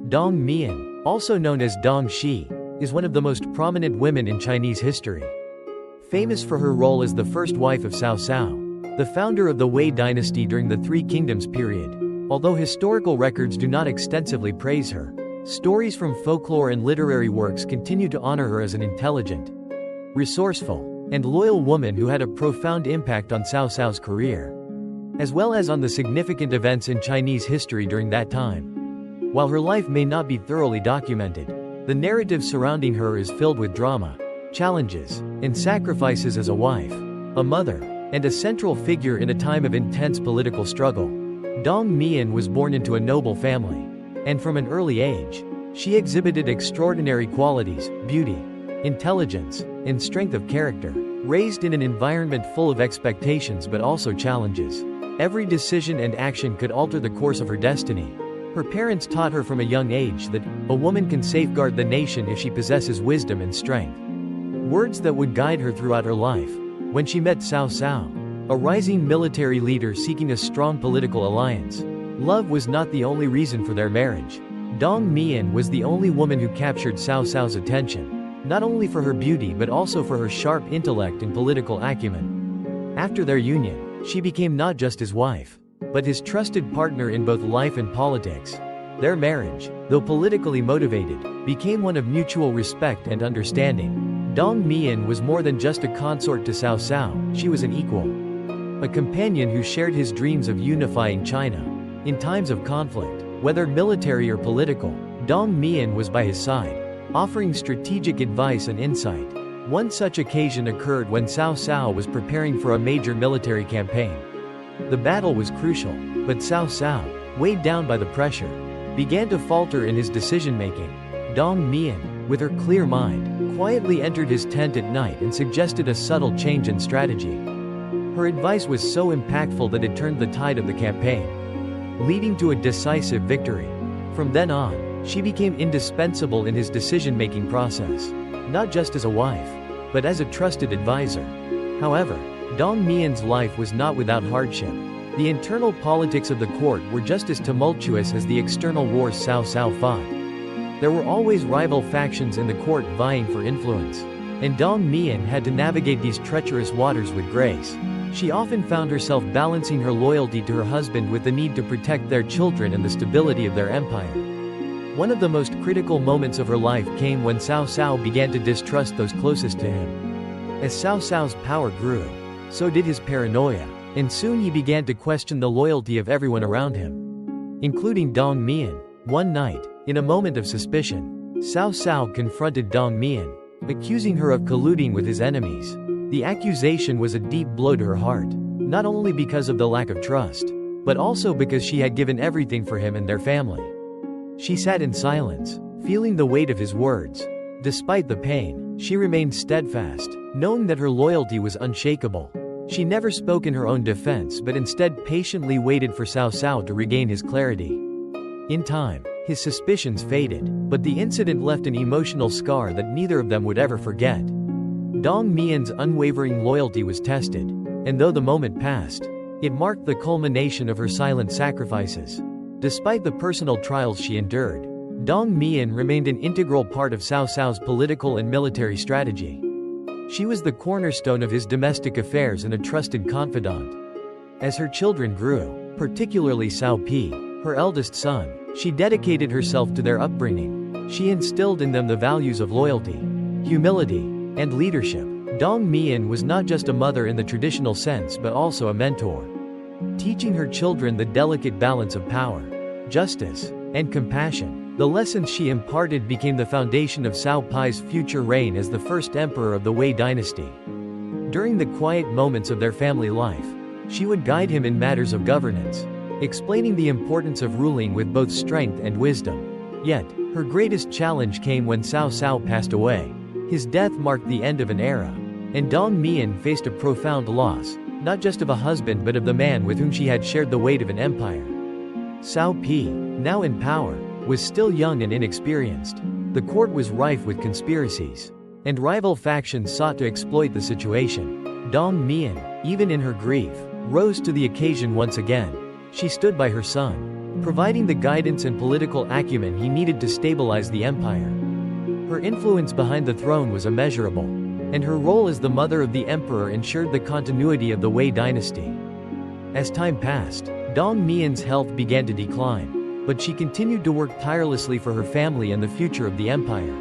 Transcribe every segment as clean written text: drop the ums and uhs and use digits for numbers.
Dong Mian, also known as Dong Shi, is one of the most prominent women in Chinese history. Famous for her role as the first wife of Cao Cao, the founder of the Wei Dynasty during the Three Kingdoms period. Although historical records do not extensively praise her, stories from folklore and literary works continue to honor her as an intelligent, resourceful, and loyal woman who had a profound impact on Cao Cao's career, as well as on the significant events in Chinese history during that time. While her life may not be thoroughly documented, the narrative surrounding her is filled with drama, challenges, and sacrifices as a wife, a mother, and a central figure in a time of intense political struggle. Dong Mian was born into a noble family, and from an early age, she exhibited extraordinary qualities, beauty, intelligence, and strength of character. Raised in an environment full of expectations but also challenges, every decision and action could alter the course of her destiny. Her parents taught her from a young age that a woman can safeguard the nation if she possesses wisdom and strength. Words that would guide her throughout her life. When she met Cao Cao, a rising military leader seeking a strong political alliance, love was not the only reason for their marriage. Dong Mian was the only woman who captured Cao Cao's attention, not only for her beauty but also for her sharp intellect and political acumen. After their union, she became not just his wife, but his trusted partner in both life and politics. Their marriage, though politically motivated, became one of mutual respect and understanding. Dong Mian was more than just a consort to Cao Cao, she was an equal, a companion who shared his dreams of unifying China. In times of conflict, whether military or political, Dong Mian was by his side, offering strategic advice and insight. One such occasion occurred when Cao Cao was preparing for a major military campaign. The battle was crucial, but Cao Cao, weighed down by the pressure, began to falter in his decision-making. Dong Mian, with her clear mind, quietly entered his tent at night and suggested a subtle change in strategy. Her advice was so impactful that it turned the tide of the campaign, leading to a decisive victory. From then on, she became indispensable in his decision-making process, not just as a wife, but as a trusted advisor. However, Dong Mian's life was not without hardship. The internal politics of the court were just as tumultuous as the external wars Cao Cao fought. There were always rival factions in the court vying for influence, and Dong Mian had to navigate these treacherous waters with grace. She often found herself balancing her loyalty to her husband with the need to protect their children and the stability of their empire. One of the most critical moments of her life came when Cao Cao began to distrust those closest to him. As Cao Cao's power grew, so did his paranoia, and soon he began to question the loyalty of everyone around him, including Dong Mian. One night, in a moment of suspicion, Cao Cao confronted Dong Mian, accusing her of colluding with his enemies. The accusation was a deep blow to her heart, not only because of the lack of trust, but also because she had given everything for him and their family. She sat in silence, feeling the weight of his words. Despite the pain, she remained steadfast, knowing that her loyalty was unshakable. She never spoke in her own defense but instead patiently waited for Cao Cao to regain his clarity. In time, his suspicions faded, but the incident left an emotional scar that neither of them would ever forget. Dong Mian's unwavering loyalty was tested, and though the moment passed, it marked the culmination of her silent sacrifices. Despite the personal trials she endured, Dong Mian remained an integral part of Cao Cao's political and military strategy. She was the cornerstone of his domestic affairs and a trusted confidant. As her children grew, particularly Cao Pi, her eldest son, she dedicated herself to their upbringing. She instilled in them the values of loyalty, humility, and leadership. Dong Mian was not just a mother in the traditional sense but also a mentor, teaching her children the delicate balance of power, justice, and compassion. The lessons she imparted became the foundation of Cao Pi's future reign as the first emperor of the Wei Dynasty. During the quiet moments of their family life, she would guide him in matters of governance, explaining the importance of ruling with both strength and wisdom. Yet, her greatest challenge came when Cao Cao passed away. His death marked the end of an era, and Dong Mian faced a profound loss, not just of a husband but of the man with whom she had shared the weight of an empire. Cao Pi, now in power, was still young and inexperienced. The court was rife with conspiracies, and rival factions sought to exploit the situation. Dong Mian, even in her grief, rose to the occasion once again. She stood by her son, providing the guidance and political acumen he needed to stabilize the empire. Her influence behind the throne was immeasurable, and her role as the mother of the emperor ensured the continuity of the Wei dynasty. As time passed, Dong Mian's health began to decline, but she continued to work tirelessly for her family and the future of the empire.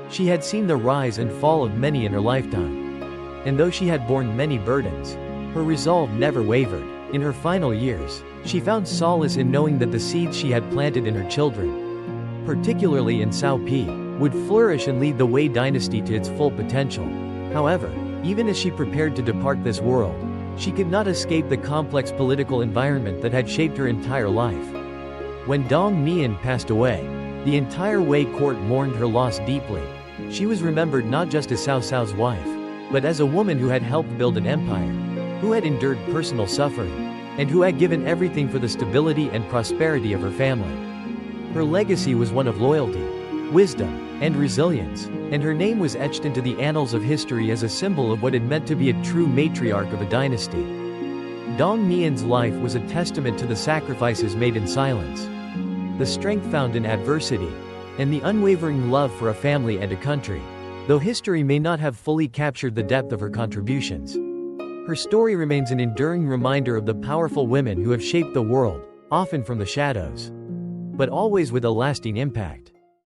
She had seen the rise and fall of many in her lifetime, and though she had borne many burdens, her resolve never wavered. In her final years, she found solace in knowing that the seeds she had planted in her children, particularly in Cao Cao, would flourish and lead the Wei dynasty to its full potential. However, even as she prepared to depart this world, she could not escape the complex political environment that had shaped her entire life. When Dong Mian passed away, the entire Wei court mourned her loss deeply. She was remembered not just as Cao Cao's wife, but as a woman who had helped build an empire, who had endured personal suffering, and who had given everything for the stability and prosperity of her family. Her legacy was one of loyalty, wisdom, and resilience, and her name was etched into the annals of history as a symbol of what it meant to be a true matriarch of a dynasty. Dong Mian's life was a testament to the sacrifices made in silence, the strength found in adversity, and the unwavering love for a family and a country. Though history may not have fully captured the depth of her contributions, her story remains an enduring reminder of the powerful women who have shaped the world, often from the shadows, but always with a lasting impact.